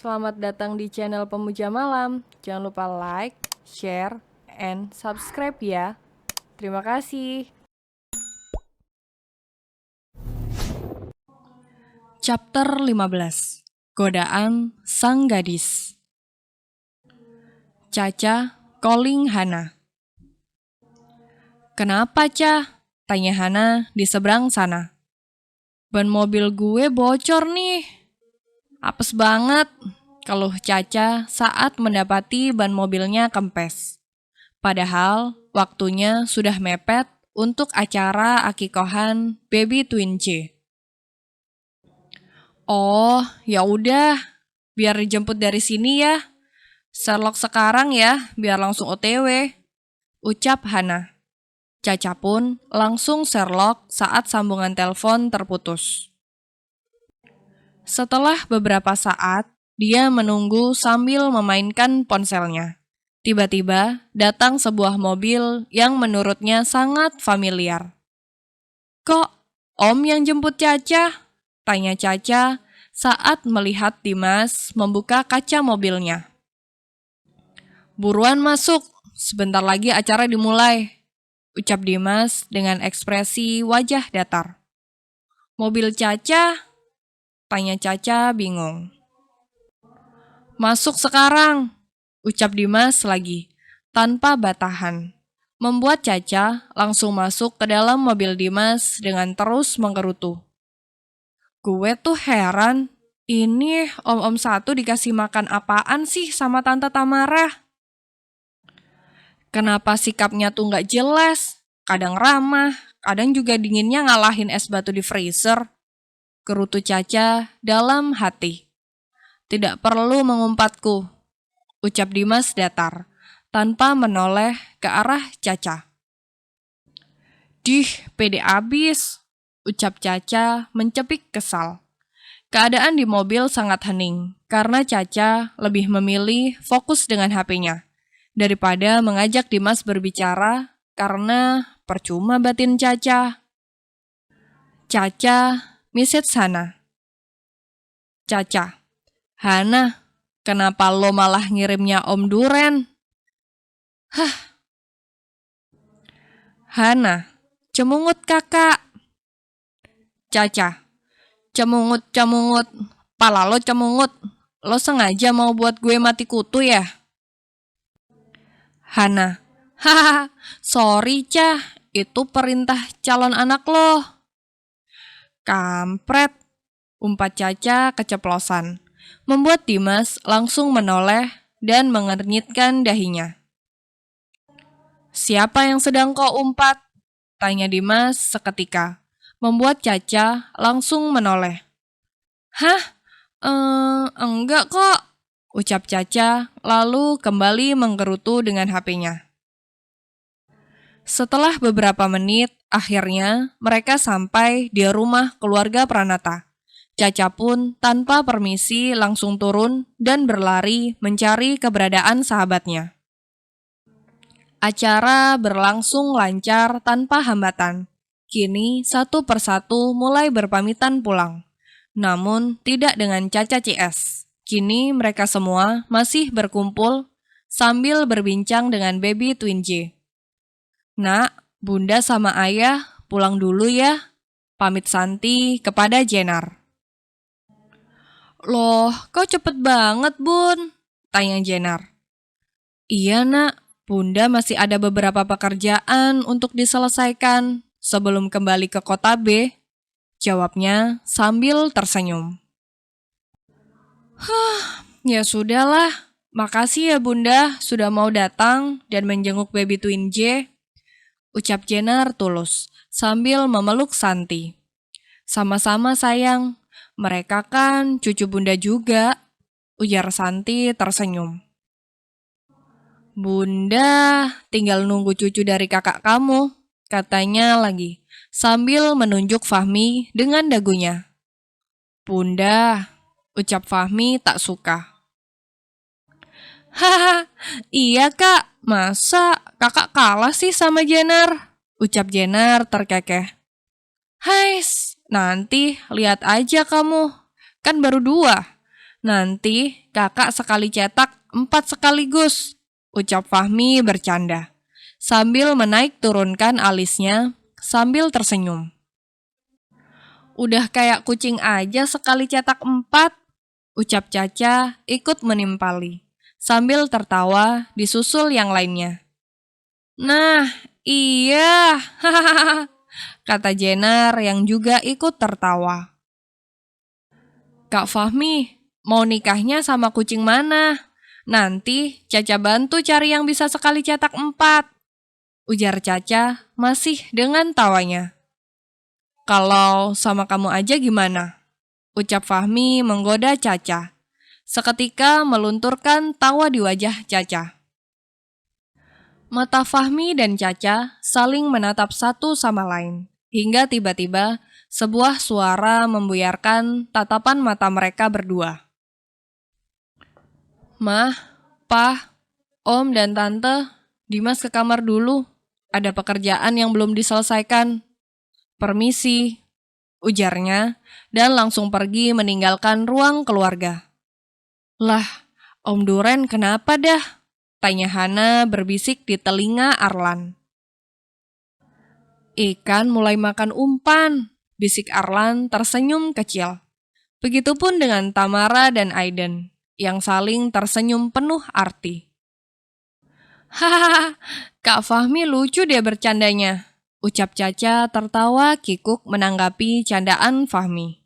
Selamat datang di channel Pemuja Malam. Jangan lupa like, share, and subscribe ya. Terima kasih. Chapter 15. Godaan Sang Gadis. Caca calling Hana. "Kenapa, Ca?" tanya Hana di seberang sana. "Ban mobil gue bocor nih." "Apes banget," keluh Caca saat mendapati ban mobilnya kempes. Padahal waktunya sudah mepet untuk acara akikohan baby twin C. "Oh, ya udah, biar dijemput dari sini ya. Sherlock sekarang ya, biar langsung OTW," ucap Hana. Caca pun langsung Sherlock saat sambungan telepon terputus. Setelah beberapa saat, dia menunggu sambil memainkan ponselnya. Tiba-tiba datang sebuah mobil yang menurutnya sangat familiar. "Kok Om yang jemput Caca?" tanya Caca saat melihat Dimas membuka kaca mobilnya. "Buruan masuk, sebentar lagi acara dimulai," ucap Dimas dengan ekspresi wajah datar. "Mobil Caca?" tanya Caca bingung. "Masuk sekarang," ucap Dimas lagi, tanpa batahan. Membuat Caca langsung masuk ke dalam mobil Dimas dengan terus menggerutu. Gue tuh heran, ini om-om satu dikasih makan apaan sih sama Tante Tamara? Kenapa sikapnya tuh nggak jelas? Kadang ramah, kadang juga dinginnya ngalahin es batu di freezer. Gerutu Caca dalam hati. "Tidak perlu mengumpatku," ucap Dimas datar, tanpa menoleh ke arah Caca. "Dih, pede abis," ucap Caca mencepik kesal. Keadaan di mobil sangat hening, karena Caca lebih memilih fokus dengan HP-nya, daripada mengajak Dimas berbicara, karena percuma batin Caca. Caca, message Hana. "Caca, Hana, kenapa lo malah ngirimnya Om Duren?" "Hah." "Hana, cemungut kakak." Caca, cemungut, pala lo cemungut. Lo sengaja mau buat gue mati kutu ya?" Hana, "Hahaha, sorry Cah, itu perintah calon anak lo." "Kampret," umpat Caca keceplosan, membuat Dimas langsung menoleh dan mengernyitkan dahinya. "Siapa yang sedang kau umpat?" tanya Dimas seketika, membuat Caca langsung menoleh. "Hah? Enggak kok," ucap Caca, lalu kembali menggerutu dengan HP-nya. Setelah beberapa menit, akhirnya mereka sampai di rumah keluarga Pranata. Caca pun tanpa permisi langsung turun dan berlari mencari keberadaan sahabatnya. Acara berlangsung lancar tanpa hambatan. Kini satu persatu mulai berpamitan pulang. Namun tidak dengan Caca CS. Kini mereka semua masih berkumpul sambil berbincang dengan baby twin J. "Nak, Bunda sama Ayah pulang dulu ya," pamit Santi kepada Jenar. "Loh, kok cepet banget, Bun?" tanya Jenar. "Iya, Nak. Bunda masih ada beberapa pekerjaan untuk diselesaikan sebelum kembali ke kota B," jawabnya sambil tersenyum. "Ya sudahlah. Makasih ya Bunda sudah mau datang dan menjenguk baby twin J," ucap Jenar tulus sambil memeluk Santi. "Sama-sama sayang, mereka kan cucu Bunda juga," ujar Santi tersenyum. "Bunda tinggal nunggu cucu dari kakak kamu," katanya lagi, sambil menunjuk Fahmi dengan dagunya. "Bunda," ucap Fahmi tak suka. "Haha, iya kak, masa kakak kalah sih sama Jenar?" ucap Jenar terkekeh. "Hais, nanti lihat aja kamu, kan baru 2. Nanti kakak sekali cetak 4 sekaligus, ucap Fahmi bercanda, sambil menaik turunkan alisnya sambil tersenyum. Udah kayak kucing aja sekali cetak 4, ucap Caca ikut menimpali, sambil tertawa disusul yang lainnya. Nah, iya, hahaha, kata Jenar yang juga ikut tertawa. Kak Fahmi, mau nikahnya sama kucing mana? Nanti Caca bantu cari yang bisa sekali cetak 4, ujar Caca masih dengan tawanya. Kalau sama kamu aja gimana? Ucap Fahmi menggoda Caca. Seketika melunturkan tawa di wajah Caca. Mata Fahmi dan Caca saling menatap satu sama lain, hingga tiba-tiba sebuah suara membuyarkan tatapan mata mereka berdua. Mah, Pah, Om dan Tante, Dimas ke kamar dulu. Ada pekerjaan yang belum diselesaikan. Permisi, ujarnya, dan langsung pergi meninggalkan ruang keluarga. Lah, Om Duren kenapa dah? Tanya Hana berbisik di telinga Arlan. Ikan mulai makan umpan, bisik Arlan tersenyum kecil. Begitupun dengan Tamara dan Aiden, yang saling tersenyum penuh arti. Hahaha, Kak Fahmi lucu dia bercandanya, ucap Caca tertawa kikuk menanggapi candaan Fahmi.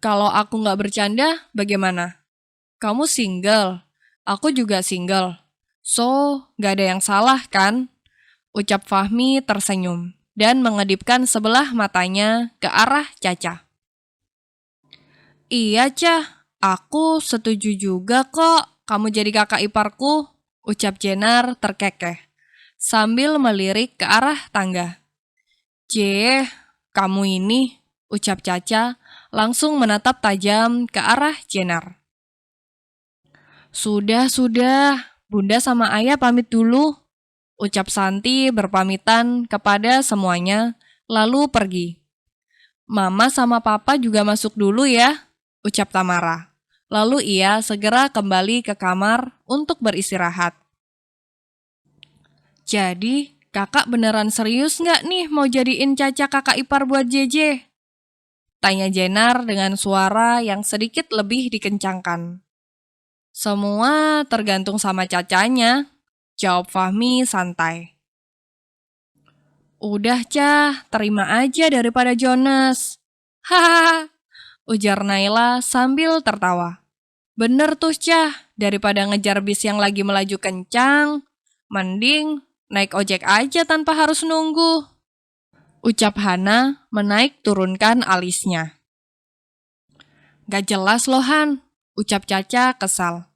Kalau aku nggak bercanda, bagaimana? Kamu single, aku juga single. So, nggak ada yang salah kan? Ucap Fahmi tersenyum dan mengedipkan sebelah matanya ke arah Caca. Iya, Cah, aku setuju juga kok kamu jadi kakak iparku, ucap Jenar terkekeh, sambil melirik ke arah tangga. Jeh, kamu ini, ucap Caca, langsung menatap tajam ke arah Jenar. Sudah, Bunda sama Ayah pamit dulu, ucap Santi berpamitan kepada semuanya, lalu pergi. Mama sama Papa juga masuk dulu ya, ucap Tamara. Lalu ia segera kembali ke kamar untuk beristirahat. Jadi, kakak beneran serius nggak nih mau jadiin Caca kakak ipar buat JJ? Tanya Jenar dengan suara yang sedikit lebih dikencangkan. Semua tergantung sama Cacanya, jawab Fahmi santai. Udah Cah, terima aja daripada Jonas. Hahaha, ujar Naila sambil tertawa. Bener tuh Cah, daripada ngejar bis yang lagi melaju kencang, mending naik ojek aja tanpa harus nunggu. Ucap Hana menaik turunkan alisnya. Gak jelas loh Han, ucap Caca kesal.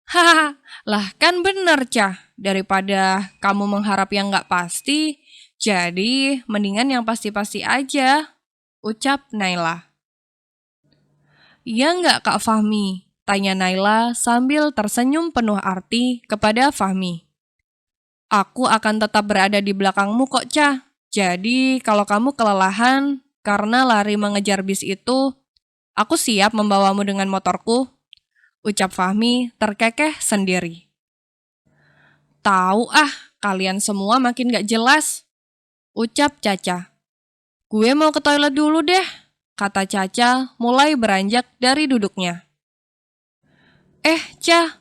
Hahaha, lah kan bener Cah, daripada kamu mengharap yang gak pasti, jadi mendingan yang pasti-pasti aja, ucap Naila. Iya nggak Kak Fahmi? Tanya Naila sambil tersenyum penuh arti kepada Fahmi. Aku akan tetap berada di belakangmu kok Cah. Jadi kalau kamu kelelahan karena lari mengejar bis itu, aku siap membawamu dengan motorku, ucap Fahmi terkekeh sendiri. Tahu kalian semua makin gak jelas, ucap Caca. Gue mau ke toilet dulu deh, kata Caca mulai beranjak dari duduknya. Cah,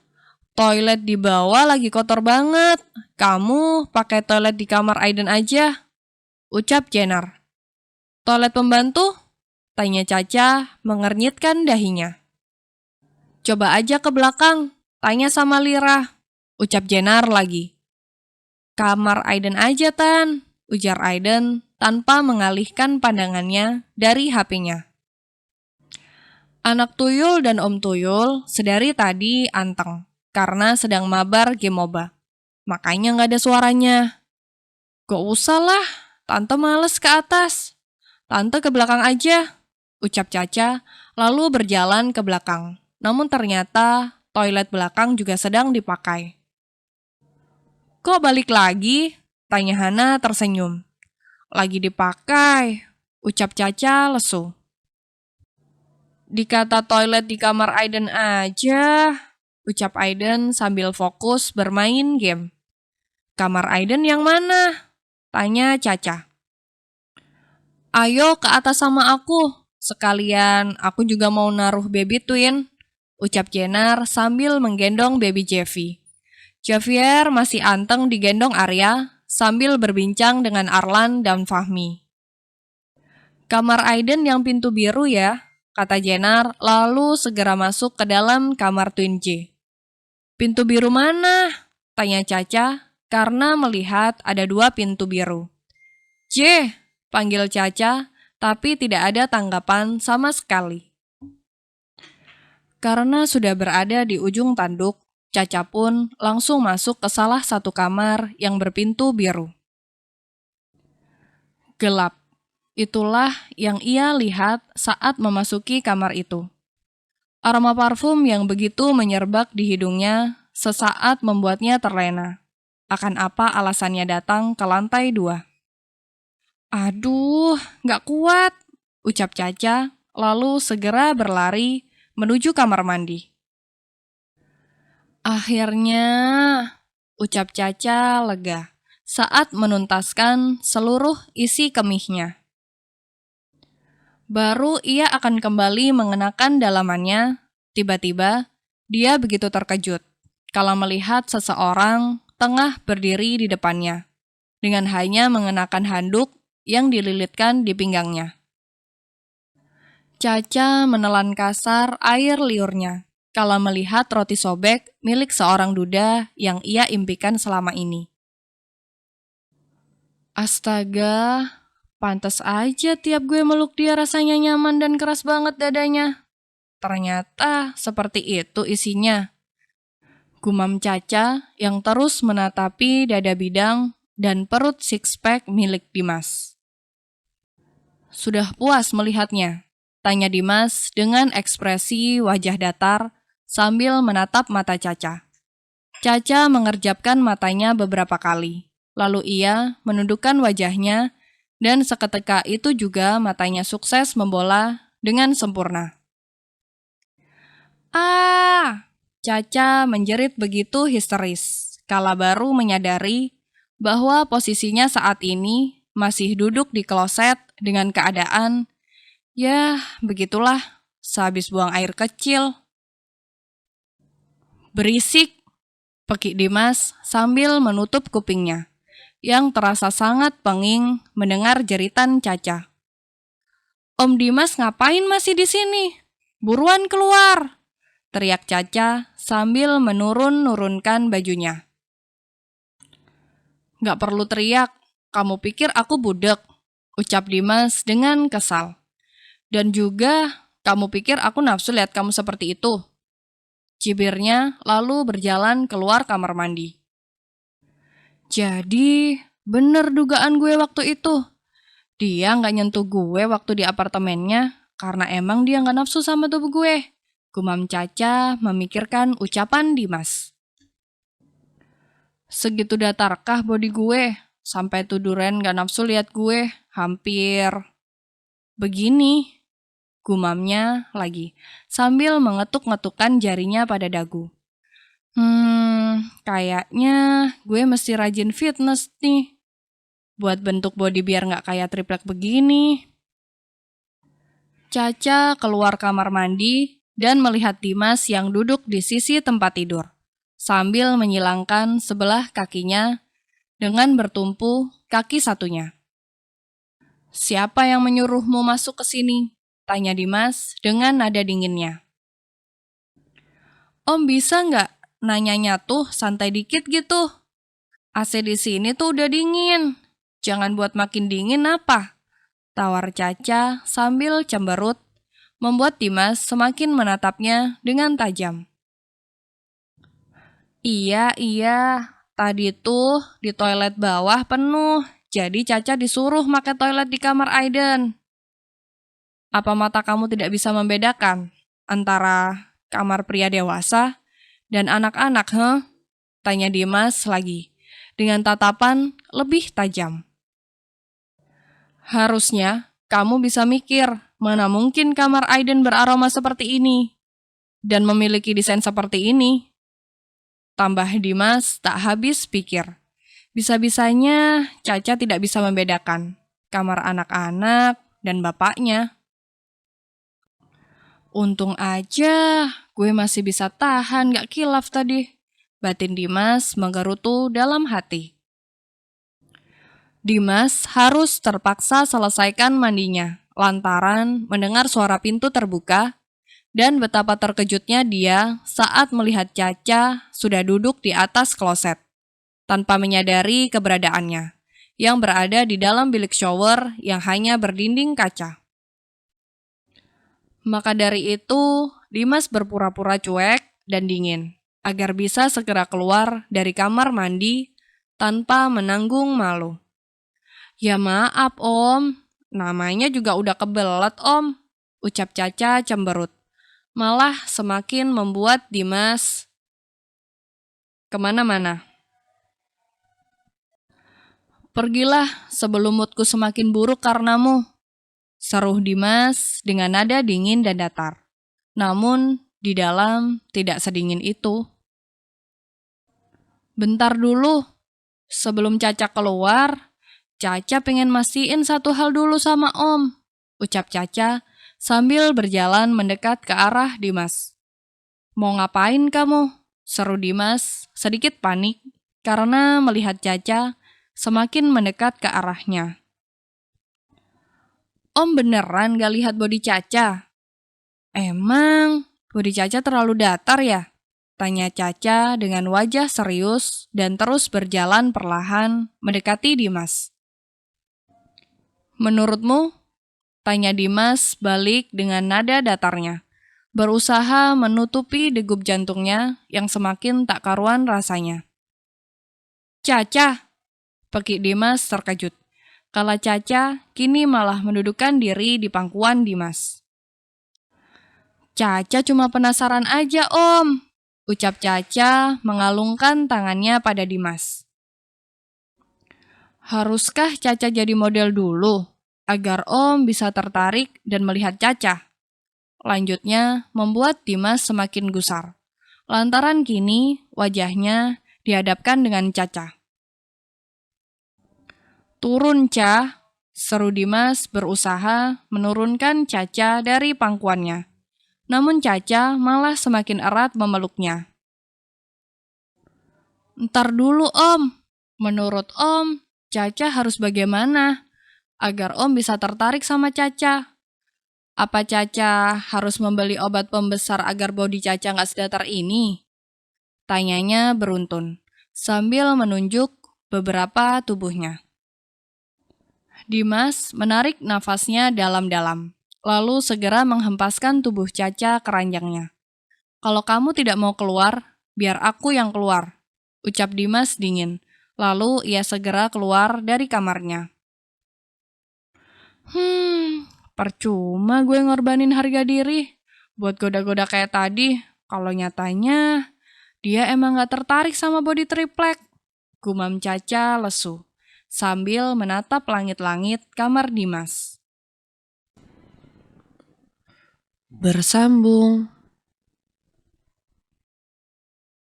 toilet di bawah lagi kotor banget. Kamu pakai toilet di kamar Aiden aja, ucap Jenar. Toilet pembantu? Tanya Caca mengernyitkan dahinya. Coba aja ke belakang, tanya sama Lira, ucap Jenar lagi. Kamar Aiden aja Tan, ujar Aiden tanpa mengalihkan pandangannya dari HP-nya. Anak Tuyul dan Om Tuyul sedari tadi anteng karena sedang mabar game MOBA. Makanya gak ada suaranya. Gak usah lah, Tante males ke atas. Tante ke belakang aja, ucap Caca lalu berjalan ke belakang. Namun ternyata toilet belakang juga sedang dipakai. Kok balik lagi? Tanya Hana tersenyum. Lagi dipakai, ucap Caca lesu. Dikata toilet di kamar Aiden aja, ucap Aiden sambil fokus bermain game. Kamar Aiden yang mana? Tanya Caca. Ayo ke atas sama aku, sekalian aku juga mau naruh baby twin, ucap Jenner sambil menggendong baby Jeffy. Javier masih anteng digendong Arya sambil berbincang dengan Arlan dan Fahmi. Kamar Aiden yang pintu biru ya, kata Jenner lalu segera masuk ke dalam kamar Twin J. Pintu biru mana? Tanya Caca karena melihat ada 2 pintu biru. J, panggil Caca, tapi tidak ada tanggapan sama sekali. Karena sudah berada di ujung tanduk, Caca pun langsung masuk ke salah satu kamar yang berpintu biru. Gelap. Itulah yang ia lihat saat memasuki kamar itu. Aroma parfum yang begitu menyerbak di hidungnya sesaat membuatnya terlena. Akan apa alasannya datang ke lantai 2. Aduh, gak kuat, ucap Caca, lalu segera berlari menuju kamar mandi. Akhirnya, ucap Caca lega saat menuntaskan seluruh isi kemihnya. Baru ia akan kembali mengenakan dalamannya, tiba-tiba dia begitu terkejut kalau melihat seseorang tengah berdiri di depannya, dengan hanya mengenakan handuk yang dililitkan di pinggangnya. Caca menelan kasar air liurnya kalau melihat roti sobek milik seorang duda yang ia impikan selama ini. Astaga, pantas aja tiap gue meluk dia rasanya nyaman dan keras banget dadanya. Ternyata seperti itu isinya. Gumam Caca yang terus menatapi dada bidang dan perut six-pack milik Dimas. Sudah puas melihatnya? Tanya Dimas dengan ekspresi wajah datar sambil menatap mata Caca. Caca mengerjapkan matanya beberapa kali, lalu ia menundukkan wajahnya dan seketika itu juga matanya sukses membola dengan sempurna. Ah! Caca menjerit begitu histeris, kala baru menyadari bahwa posisinya saat ini masih duduk di kloset dengan keadaan, ya begitulah, sehabis buang air kecil. Berisik, pekik Dimas sambil menutup kupingnya, yang terasa sangat penging mendengar jeritan Caca. Om Dimas ngapain masih di sini? Buruan keluar! Teriak Caca sambil menurunkan bajunya. Gak perlu teriak, kamu pikir aku budek, ucap Dimas dengan kesal. Dan juga, kamu pikir aku nafsu lihat kamu seperti itu? Cibirnya lalu berjalan keluar kamar mandi. Jadi, bener dugaan gue waktu itu. Dia gak nyentuh gue waktu di apartemennya karena emang dia gak nafsu sama tubuh gue. Gumam Caca memikirkan ucapan Dimas. Segitu datarkah body gue? Sampai tuh Duren gak nafsu lihat gue? Hampir begini, gumamnya lagi, sambil mengetuk-ngetukkan jarinya pada dagu. Kayaknya gue mesti rajin fitness nih. Buat bentuk body biar gak kayak triplek begini. Caca keluar kamar mandi dan melihat Dimas yang duduk di sisi tempat tidur, sambil menyilangkan sebelah kakinya dengan bertumpu kaki satunya. Siapa yang menyuruhmu masuk ke sini? Tanya Dimas dengan nada dinginnya. Om bisa nggak nanyanya tuh santai dikit gitu? AC di sini tuh udah dingin. Jangan buat makin dingin apa? Tawar Caca sambil cemberut, membuat Dimas semakin menatapnya dengan tajam. Iya, tadi tuh di toilet bawah penuh, jadi Caca disuruh pakai toilet di kamar Aiden. Apa mata kamu tidak bisa membedakan antara kamar pria dewasa dan anak-anak, Tanya Dimas lagi, dengan tatapan lebih tajam. Harusnya kamu bisa mikir, Mana mungkin kamar Aiden beraroma seperti ini dan memiliki desain seperti ini? Tambah Dimas tak habis pikir. Bisa-bisanya Caca tidak bisa membedakan kamar anak-anak dan bapaknya. Untung aja gue masih bisa tahan gak kilaf tadi. Batin Dimas menggerutu dalam hati. Dimas harus terpaksa selesaikan mandinya lantaran mendengar suara pintu terbuka dan betapa terkejutnya dia saat melihat Caca sudah duduk di atas kloset tanpa menyadari keberadaannya yang berada di dalam bilik shower yang hanya berdinding kaca. Maka dari itu, Dimas berpura-pura cuek dan dingin agar bisa segera keluar dari kamar mandi tanpa menanggung malu. Ya maaf om, namanya juga udah kebelet om, ucap Caca cemberut. Malah semakin membuat Dimas kemana-mana. Pergilah sebelum moodku semakin buruk karenamu, seru Dimas dengan nada dingin dan datar. Namun di dalam tidak sedingin itu. Bentar dulu, sebelum Caca keluar, Caca pengen mastiin satu hal dulu sama om, ucap Caca sambil berjalan mendekat ke arah Dimas. Mau ngapain kamu? Seru Dimas, sedikit panik karena melihat Caca semakin mendekat ke arahnya. Om beneran gak lihat bodi Caca? Emang bodi Caca terlalu datar ya? Tanya Caca dengan wajah serius dan terus berjalan perlahan mendekati Dimas. Menurutmu? Tanya Dimas balik dengan nada datarnya, berusaha menutupi degup jantungnya yang semakin tak karuan rasanya. Caca, pekik Dimas terkejut. Kala Caca kini malah mendudukkan diri di pangkuan Dimas. Caca cuma penasaran aja om, ucap Caca mengalungkan tangannya pada Dimas. Haruskah Caca jadi model dulu, agar om bisa tertarik dan melihat Caca? Lanjutnya membuat Dimas semakin gusar, lantaran kini wajahnya dihadapkan dengan Caca. Turun, Ca, seru Dimas berusaha menurunkan Caca dari pangkuannya. Namun Caca malah semakin erat memeluknya. Ntar dulu om, menurut om, Caca harus bagaimana agar om bisa tertarik sama Caca? Apa Caca harus membeli obat pembesar agar bodi Caca nggak sedatar ini? Tanyanya beruntun, sambil menunjuk beberapa tubuhnya. Dimas menarik nafasnya dalam-dalam, lalu segera menghempaskan tubuh Caca ke ranjangnya. Kalau kamu tidak mau keluar, biar aku yang keluar, ucap Dimas dingin. Lalu ia segera keluar dari kamarnya. Percuma gue ngorbanin harga diri buat goda-goda kayak tadi. Kalau nyatanya dia emang gak tertarik sama body triplek, gumam Caca lesu sambil menatap langit-langit kamar Dimas. Bersambung.